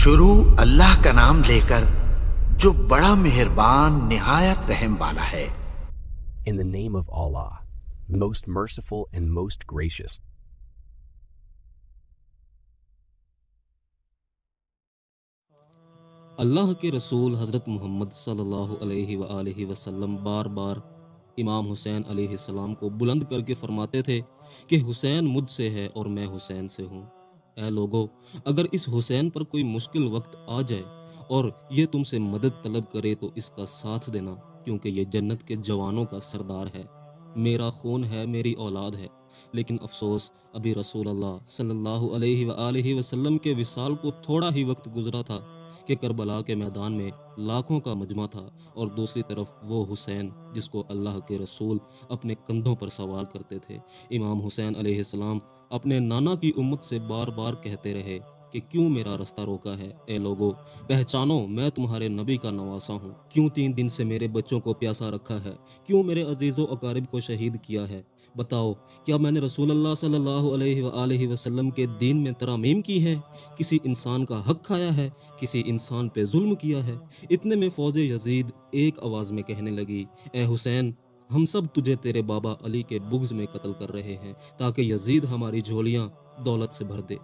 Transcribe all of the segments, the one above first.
شروع اللہ کا نام لے کر جو بڑا مہربان نہایت رحم والا ہے۔ In the name of Allah, most merciful and most gracious. اللہ کے رسول حضرت محمد صلی اللہ علیہ وآلہ وسلم بار بار امام حسین علیہ السلام کو بلند کر کے فرماتے تھے کہ حسین مجھ سے ہے اور میں حسین سے ہوں۔ اے لوگو، اگر اس حسین پر کوئی مشکل وقت آ جائے اور یہ تم سے مدد طلب کرے تو اس کا ساتھ دینا، کیونکہ یہ جنت کے جوانوں کا سردار ہے، میرا خون ہے، میری اولاد ہے۔ لیکن افسوس، ابھی رسول اللہ صلی اللہ علیہ وآلہ وسلم کے وصال کو تھوڑا ہی وقت گزرا تھا کہ کربلا کے میدان میں لاکھوں کا مجمع تھا، اور دوسری طرف وہ حسین جس کو اللہ کے رسول اپنے کندھوں پر سوار کرتے تھے۔ امام حسین علیہ السلام اپنے نانا کی امت سے بار بار کہتے رہے کہ کیوں میرا رستہ روکا ہے؟ اے لوگو، پہچانو میں تمہارے نبی کا نواسا ہوں۔ کیوں 3 دن سے میرے بچوں کو پیاسا رکھا ہے؟ کیوں میرے عزیز و اقارب کو شہید کیا ہے؟ بتاؤ، کیا میں نے رسول اللہ صلی اللہ علیہ وآلہ وسلم کے دین میں ترامیم کی ہے؟ کسی انسان کا حق کھایا ہے؟ کسی انسان پہ ظلم کیا ہے؟ اتنے میں فوج یزید ایک آواز میں کہنے لگی، اے حسین، ہم سب تجھے تیرے بابا علی کے بغض میں قتل کر رہے ہیں تاکہ یزید ہماری جھولیاں دولت سے بھر دے۔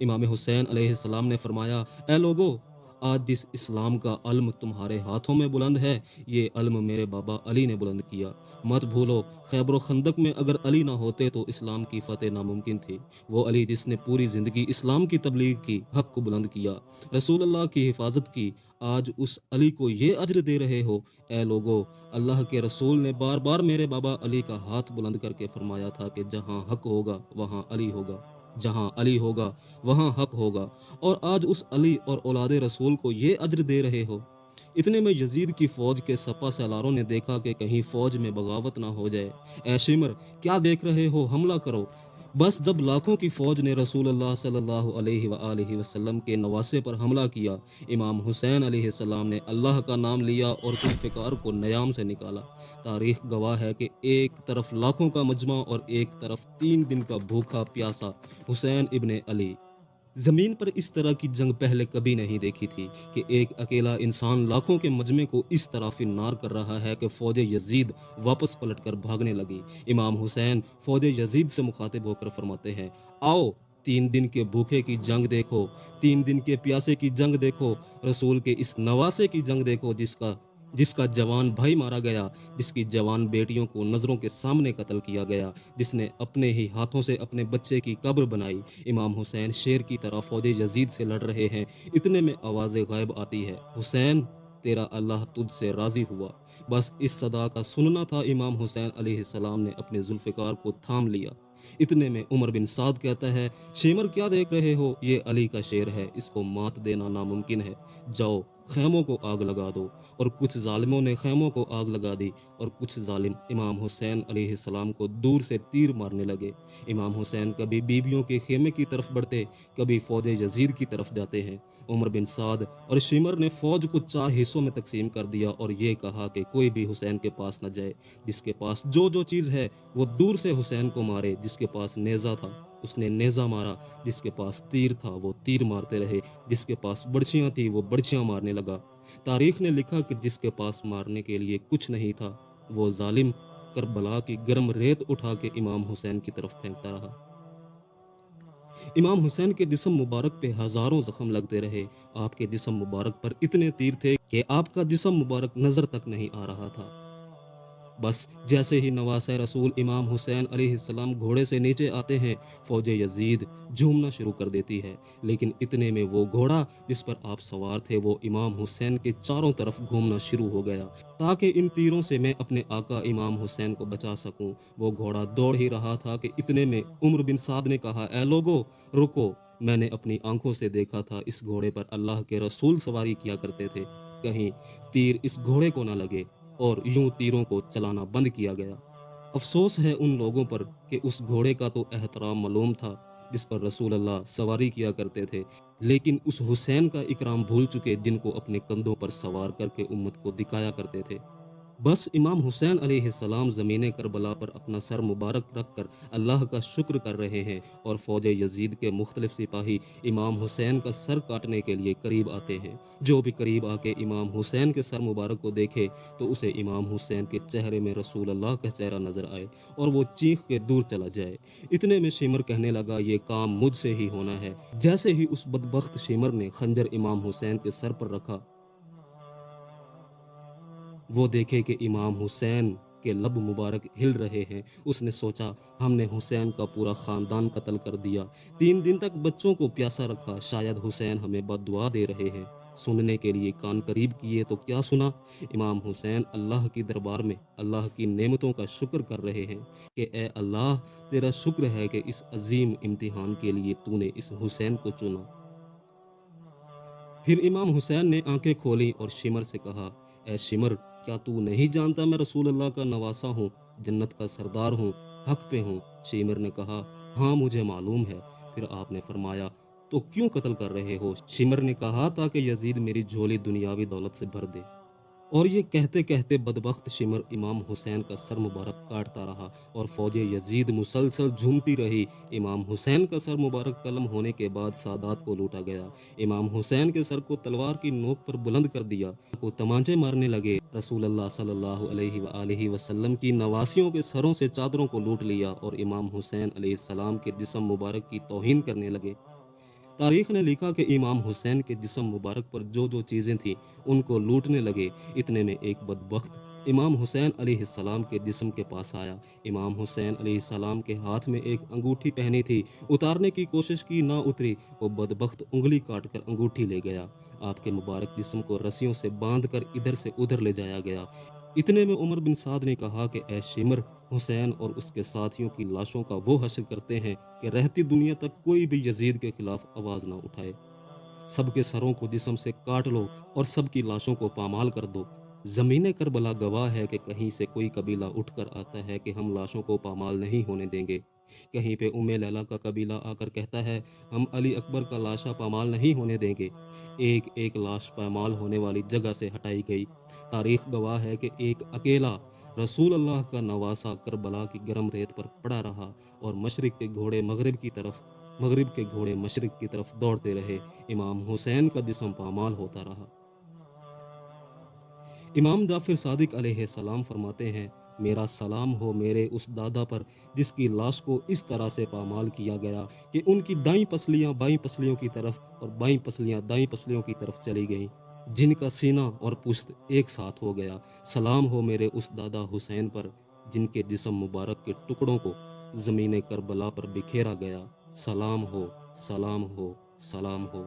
امام حسین علیہ السلام نے فرمایا، اے لوگو، آج جس اسلام کا علم تمہارے ہاتھوں میں بلند ہے، یہ علم میرے بابا علی نے بلند کیا۔ مت بھولو، خیبر و خندق میں اگر علی نہ ہوتے تو اسلام کی فتح ناممکن تھی۔ وہ علی جس نے پوری زندگی اسلام کی تبلیغ کی، حق کو بلند کیا، رسول اللہ کی حفاظت کی، آج اس علی کو یہ اجر دے رہے ہو۔ اے لوگو، اللہ کے رسول نے بار بار میرے بابا علی کا ہاتھ بلند کر کے فرمایا تھا کہ جہاں حق ہوگا وہاں علی ہوگا، جہاں علی ہوگا وہاں حق ہوگا، اور آج اس علی اور اولاد رسول کو یہ اجر دے رہے ہو۔ اتنے میں یزید کی فوج کے سپہ سالاروں نے دیکھا کہ کہیں فوج میں بغاوت نہ ہو جائے۔ اے شمر، کیا دیکھ رہے ہو؟ حملہ کرو۔ بس جب لاکھوں کی فوج نے رسول اللہ صلی اللہ علیہ وآلہ وسلم کے نواسے پر حملہ کیا، امام حسین علیہ السلام نے اللہ کا نام لیا اور ذوالفقار کو نیام سے نکالا۔ تاریخ گواہ ہے کہ ایک طرف لاکھوں کا مجمع اور ایک طرف 3 دن کا بھوکا پیاسا حسین ابن علی۔ زمین پر اس طرح کی جنگ پہلے کبھی نہیں دیکھی تھی کہ ایک اکیلا انسان لاکھوں کے مجمع کو اس طرح فنار کر رہا ہے کہ فوج یزید واپس پلٹ کر بھاگنے لگی۔ امام حسین فوج یزید سے مخاطب ہو کر فرماتے ہیں، آؤ، 3 دن کے بھوکے کی جنگ دیکھو، 3 دن کے پیاسے کی جنگ دیکھو، رسول کے اس نواسے کی جنگ دیکھو جس کا جوان بھائی مارا گیا، جس کی جوان بیٹیوں کو نظروں کے سامنے قتل کیا گیا، جس نے اپنے ہی ہاتھوں سے اپنے بچے کی قبر بنائی۔ امام حسین شیر کی طرح فوج یزید سے لڑ رہے ہیں۔ اتنے میں آواز غائب آتی ہے، حسین، تیرا اللہ تجھ سے راضی ہوا۔ بس اس صدا کا سننا تھا، امام حسین علیہ السلام نے اپنے ذوالفقار کو تھام لیا۔ اتنے میں عمر بن سعد کہتا ہے، شیمر، کیا دیکھ رہے ہو؟ یہ علی کا شیر ہے، اس کو مات دینا ناممکن ہے۔ جاؤ، خیموں کو آگ لگا دو۔ اور کچھ ظالموں نے خیموں کو آگ لگا دی، اور کچھ ظالم امام حسین علیہ السلام کو دور سے تیر مارنے لگے۔ امام حسین کبھی بیویوں کے خیمے کی طرف بڑھتے، کبھی فوج یزید کی طرف جاتے ہیں۔ عمر بن سعد اور شمر نے فوج کو 4 حصوں میں تقسیم کر دیا اور یہ کہا کہ کوئی بھی حسین کے پاس نہ جائے، جس کے پاس جو چیز ہے وہ دور سے حسین کو مارے۔ جس کے پاس نیزہ تھا اس نے نیزہ مارا، جس کے پاس تیر تھا وہ تیر مارتے رہے، جس کے پاس برچیاں تھی وہ برچیاں مارنے لگا۔ تاریخ نے لکھا کہ جس کے پاس مارنے کے لیے کچھ نہیں تھا، وہ ظالم کربلا کی گرم ریت اٹھا کے امام حسین کی طرف پھینکتا رہا۔ امام حسین کے جسم مبارک پہ ہزاروں زخم لگتے رہے۔ آپ کے جسم مبارک پر اتنے تیر تھے کہ آپ کا جسم مبارک نظر تک نہیں آ رہا تھا۔ بس جیسے ہی نواسہ رسول امام حسین علیہ السلام گھوڑے سے نیچے آتے ہیں، فوج یزید جھومنا شروع کر دیتی ہے، لیکن اتنے میں وہ گھوڑا جس پر آپ سوار تھے وہ امام حسین کے چاروں طرف گھومنا شروع ہو گیا تاکہ ان تیروں سے میں اپنے آقا امام حسین کو بچا سکوں۔ وہ گھوڑا دوڑ ہی رہا تھا کہ اتنے میں عمر بن سعد نے کہا، اے لوگو، رکو، میں نے اپنی آنکھوں سے دیکھا تھا اس گھوڑے پر اللہ کے رسول سواری کیا کرتے تھے، کہیں تیر اس گھوڑے کو نہ لگے، اور یوں تیروں کو چلانا بند کیا گیا۔ افسوس ہے ان لوگوں پر کہ اس گھوڑے کا تو احترام معلوم تھا جس پر رسول اللہ سواری کیا کرتے تھے، لیکن اس حسین کا اکرام بھول چکے جن کو اپنے کندھوں پر سوار کر کے امت کو دکھایا کرتے تھے۔ بس امام حسین علیہ السلام زمین کربلا پر اپنا سر مبارک رکھ کر اللہ کا شکر کر رہے ہیں، اور فوج یزید کے مختلف سپاہی امام حسین کا سر کاٹنے کے لیے قریب آتے ہیں۔ جو بھی قریب آ کے امام حسین کے سر مبارک کو دیکھے تو اسے امام حسین کے چہرے میں رسول اللہ کا چہرہ نظر آئے اور وہ چیخ کے دور چلا جائے۔ اتنے میں شیمر کہنے لگا، یہ کام مجھ سے ہی ہونا ہے۔ جیسے ہی اس بدبخت شیمر نے خنجر امام حسین کے سر پر رکھا، وہ دیکھے کہ امام حسین کے لب مبارک ہل رہے ہیں۔ اس نے سوچا، ہم نے حسین کا پورا خاندان قتل کر دیا، 3 دن تک بچوں کو پیاسا رکھا، شاید حسین ہمیں بد دعا دے رہے ہیں۔ سننے کے لیے کان قریب کیے تو کیا سنا؟ امام حسین اللہ کی دربار میں اللہ کی نعمتوں کا شکر کر رہے ہیں کہ اے اللہ، تیرا شکر ہے کہ اس عظیم امتحان کے لیے تو نے اس حسین کو چنا۔ پھر امام حسین نے آنکھیں کھولی اور شمر سے کہا، اے شمر، کیا تو نہیں جانتا میں رسول اللہ کا نواسا ہوں، جنت کا سردار ہوں، حق پہ ہوں؟ شمر نے کہا، ہاں مجھے معلوم ہے۔ پھر آپ نے فرمایا، تو کیوں قتل کر رہے ہو؟ شمر نے کہا، تاکہ یزید میری جھولی دنیاوی دولت سے بھر دے۔ اور یہ کہتے کہتے بدبخت شمر امام حسین کا سر مبارک کاٹتا رہا اور فوج یزید مسلسل جھومتی رہی۔ امام حسین کا سر مبارک قلم ہونے کے بعد سادات کو لوٹا گیا۔ امام حسین کے سر کو تلوار کی نوک پر بلند کر دیا، کو تمانچے مارنے لگے۔ رسول اللہ صلی اللہ علیہ وآلہ وسلم کی نواسیوں کے سروں سے چادروں کو لوٹ لیا اور امام حسین علیہ السلام کے جسم مبارک کی توہین کرنے لگے۔ تاریخ نے لکھا کہ امام حسین کے جسم مبارک پر جو جو چیزیں تھیں ان کو لوٹنے لگے۔ اتنے میں ایک بدبخت امام حسین علیہ السلام کے جسم کے پاس آیا۔ امام حسین علیہ السلام کے ہاتھ میں ایک انگوٹھی پہنی تھی، اتارنے کی کوشش کی، نہ اتری۔ وہ بدبخت انگلی کاٹ کر انگوٹھی لے گیا۔ آپ کے مبارک جسم کو رسیوں سے باندھ کر ادھر سے ادھر لے جایا گیا۔ اتنے میں عمر بن سعد نے کہا کہ اے شمر، حسین اور اس کے ساتھیوں کی لاشوں کا وہ حشر کرتے ہیں کہ رہتی دنیا تک کوئی بھی یزید کے خلاف آواز نہ اٹھائے۔ سب کے سروں کو جسم سے کاٹ لو اور سب کی لاشوں کو پامال کر دو۔ زمین کربلا گواہ ہے کہ کہیں سے کوئی قبیلہ اٹھ کر آتا ہے کہ ہم لاشوں کو پامال نہیں ہونے دیں گے۔ کہیں پہ لیلا کا قبیلہ آ کر کہتا ہے، ہم علی اکبر کا لاشا پامال نہیں ہونے دیں گے۔ ایک ایک لاش پامال ہونے والی جگہ سے ہٹائی گئی۔ تاریخ گواہ ہے کہ ایک اکیلا رسول اللہ کا نواسا کربلا کی گرم ریت پر پڑا رہا اور مشرق کے گھوڑے مغرب کے گھوڑے مشرق کی طرف دوڑتے رہے۔ امام حسین کا جسم پامال ہوتا رہا۔ امام جعفر صادق علیہ السلام فرماتے ہیں، میرا سلام ہو میرے اس دادا پر جس کی لاش کو اس طرح سے پامال کیا گیا کہ ان کی دائیں پسلیاں بائیں پسلیوں کی طرف اور بائیں پسلیاں دائیں پسلیوں کی طرف چلی گئیں، جن کا سینہ اور پشت ایک ساتھ ہو گیا۔ سلام ہو میرے اس دادا حسین پر جن کے جسم مبارک کے ٹکڑوں کو زمین کربلا پر بکھیرا گیا۔ سلام ہو، سلام ہو، سلام ہو۔